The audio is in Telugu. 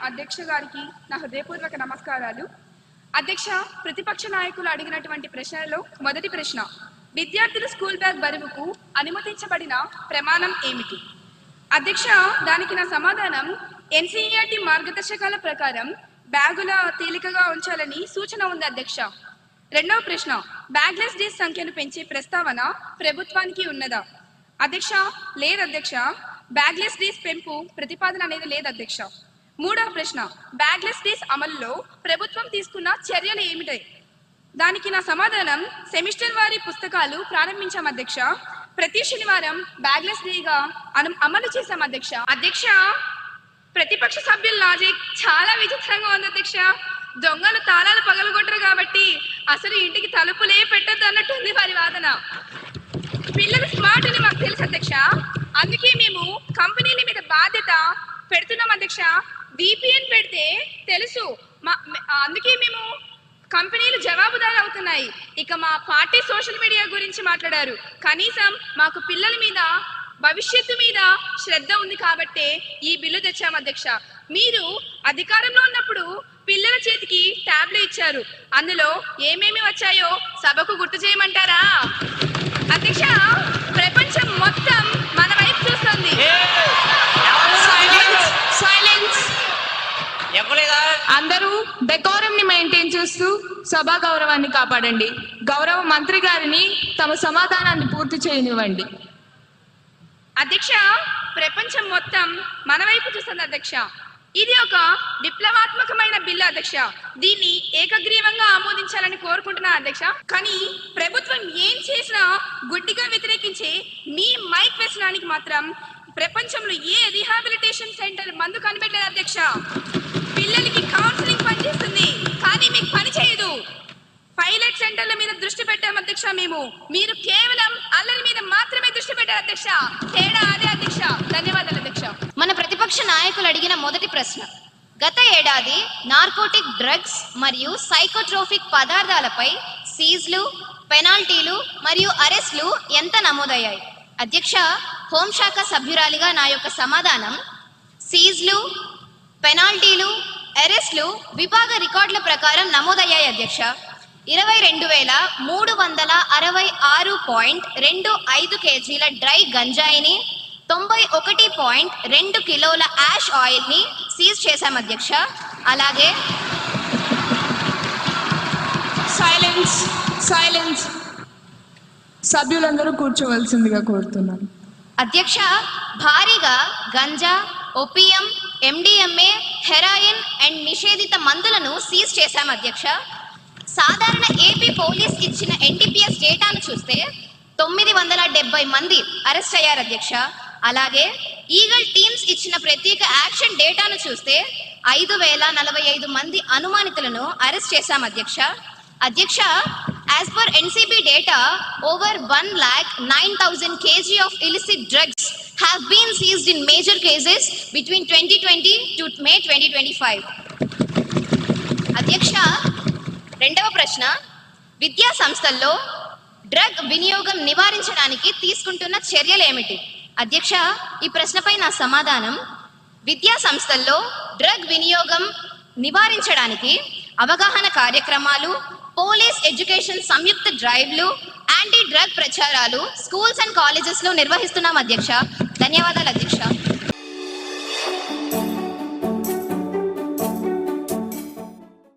అధ్యక్ష గారికి నా హృదయపూర్వక నమస్కారాలు. అధ్యక్ష, ప్రతిపక్ష నాయకులు అడిగినటువంటి ప్రశ్నలో మొదటి ప్రశ్న, విద్యార్థులు స్కూల్ బ్యాగ్ బరువుకు అనుమతించబడిన ప్రమాణం ఏమిటి? అధ్యక్ష, దానికి నా సమాధానం ఎన్సీఈఆర్టీ మార్గదర్శకాల ప్రకారం బ్యాగుల తేలికగా ఉంచాలని సూచన ఉంది అధ్యక్ష. రెండవ ప్రశ్న, బ్యాగ్లెస్ డేస్ సంఖ్యను పెంచే ప్రస్తావన ప్రభుత్వానికి ఉన్నదా? అధ్యక్ష, లేదు అధ్యక్ష, బ్యాగ్లెస్ డేస్ పెంపు ప్రతిపాదన అనేది లేదు అధ్యక్ష. మూడవ ప్రశ్న, బ్యాగ్లెస్ డేస్ అమలులో ప్రభుత్వం తీసుకున్న చర్యలు ఏమిటి? దానికి నా సమాధానం సెమిస్టర్ వారి పుస్తకాలు ప్రారంభించాం అధ్యక్ష. ప్రతి శనివారం బ్యాగ్లెస్ డేగా అమలు చేశాం అధ్యక్ష. అధ్యక్ష, ప్రతిపక్ష సభ్యుల లాజిక్ చాలా విచిత్రంగా ఉంది అధ్యక్ష. దొంగలు తాళాలు పగలగొట్టరు కాబట్టి అసలు ఇంటికి తలుపులే పెట్టద్దు అన్నట్టుంది వారి వాదన. పిల్లలు స్మార్ట్ అని మాకు తెలుసు అధ్యక్ష, అందుకే మేము కంపెనీల మీద బాధ్యత పెడుతున్నాం అధ్యక్ష. VPN పెడితే తెలుసు, అందుకే మేము కంపెనీలు జవాబుదారు అవుతున్నాయి. ఇక మా పార్టీ సోషల్ మీడియా గురించి మాట్లాడారు. కనీసం మాకు పిల్లల మీద, భవిష్యత్తు మీద శ్రద్ధ ఉంది కాబట్టే ఈ బిల్లు తెచ్చాం అధ్యక్ష. మీరు అధికారంలో ఉన్నప్పుడు పిల్లల చేతికి ట్యాబ్లు ఇచ్చారు, అందులో ఏమేమి వచ్చాయో సభకు గుర్తు చేయమంటారా? అధ్యక్ష, ప్రపంచం మొత్తం మన వైపు చూస్తుంది. అందరూ డెకోరం ని మెయింటైన్ చేస్తూ సభా గౌరవాన్ని కాపాడండి. గౌరవ మంత్రి గారిని తమ సమాధానాన్ని పూర్తి చేయనివ్వండి. అధ్యక్ష, ప్రపంచం మొత్తం మన వైపు చూస్తుంది అధ్యక్ష. ఇది ఒక విప్లవాత్మకమైన బిల్లు అధ్యక్ష. దీన్ని ఏకగ్రీవంగా ఆమోదించాలని కోరుకుంటున్నా అధ్యక్ష. కానీ ప్రభుత్వం ఏం చేసినా గుడ్డిగా వ్యతిరేకించే మీ మైక్ వ్యసనానికి మాత్రం ప్రపంచంలో ఏ రీహాబిలిటేషన్ సెంటర్ మందు కనిపెట్టలేదు అధ్యక్ష. పిల్లలకి కౌన్సిలింగ్ పనిచేస్తుంది, కానీ మీకు పని చేయదు. పైలట్ సెంటర్ల మీద దృష్టి పెట్టాం అధ్యక్ష మేము, మీరు కేవలం అల్లరి మీద మాత్రమే దృష్టి పెట్టారు అధ్యక్ష. తేడా అదే అధ్యక్ష. ధన్యవాదాలు అధ్యక్ష. మన ప్రతిపక్ష నాయకులు అడిగిన మొదటి ప్రశ్న, గత ఏడాది నార్కోటిక్ డ్రగ్స్ మరియు సైకోట్రోఫిక్ పదార్థాలపై సీజ్లు, పెనాల్టీలు మరియు అరెస్టులు ఎంత నమోదయ్యాయి? అధ్యక్ష, హోంశాఖ సభ్యురాలిగా నా యొక్క సమాధానం, సీజ్లు, పెనాల్టీలు, అరెస్టులు విభాగ రికార్డుల ప్రకారం నమోదయ్యాయి అధ్యక్ష. 22,366.25 కేజీల డ్రై గంజాయిని, 91.2 కిలోల యాష్ ఆయిల్ని సీజ్ చేశాం అధ్యక్ష. అలాగే సైలెన్స్. సభ్యులందరూ కూర్చోవలసిందిగా కోరుతున్నాను. అధ్యక్ష, భారీగా ganja, opium, MDMA, heroin and నిషేధిత మందులను సీజ్ చేశాం అధ్యక్ష. సాధారణ ఏపీ పోలీస్ ఇచ్చిన NDPS డేటాను చూస్తే 970 మంది అరెస్ట్ అయ్యారు అధ్యక్ష. అలాగే ఈగల్ టీమ్స్ ఇచ్చిన ప్రత్యేక యాక్షన్ డేటాను చూస్తే 5,045 మంది అనుమానితులను అరెస్ట్ చేశాం అధ్యక్ష. అధ్యక్ష, as per NCB data, over 1,09,000 kg of illicit drugs have been seized in major cases between 2020 to May 2025. అధ్యక్ష, రెండవ ప్రశ్న, విద్యా సంస్థల్లో డ్రగ్ వినియోగం నివారించడానికి తీసుకుంటున్న చర్యలు ఏమిటి? అధ్యక్ష, ఈ ప్రశ్నపై నా సమాధానం, విద్యా సంస్థల్లో డ్రగ్ వినియోగం నివారించడానికి అవగాహన కార్యక్రమాలు, పోలీస్ ఎడ్యుకేషన్ సంయుక్త డ్రైవ్లు, యాంటీ డ్రగ్ ప్రచారాలు స్కూల్స్ అండ్ కాలేజెస్లో నిర్వహిస్తున్నాం అధ్యక్ష. ధన్యవాదాలు అధ్యక్ష.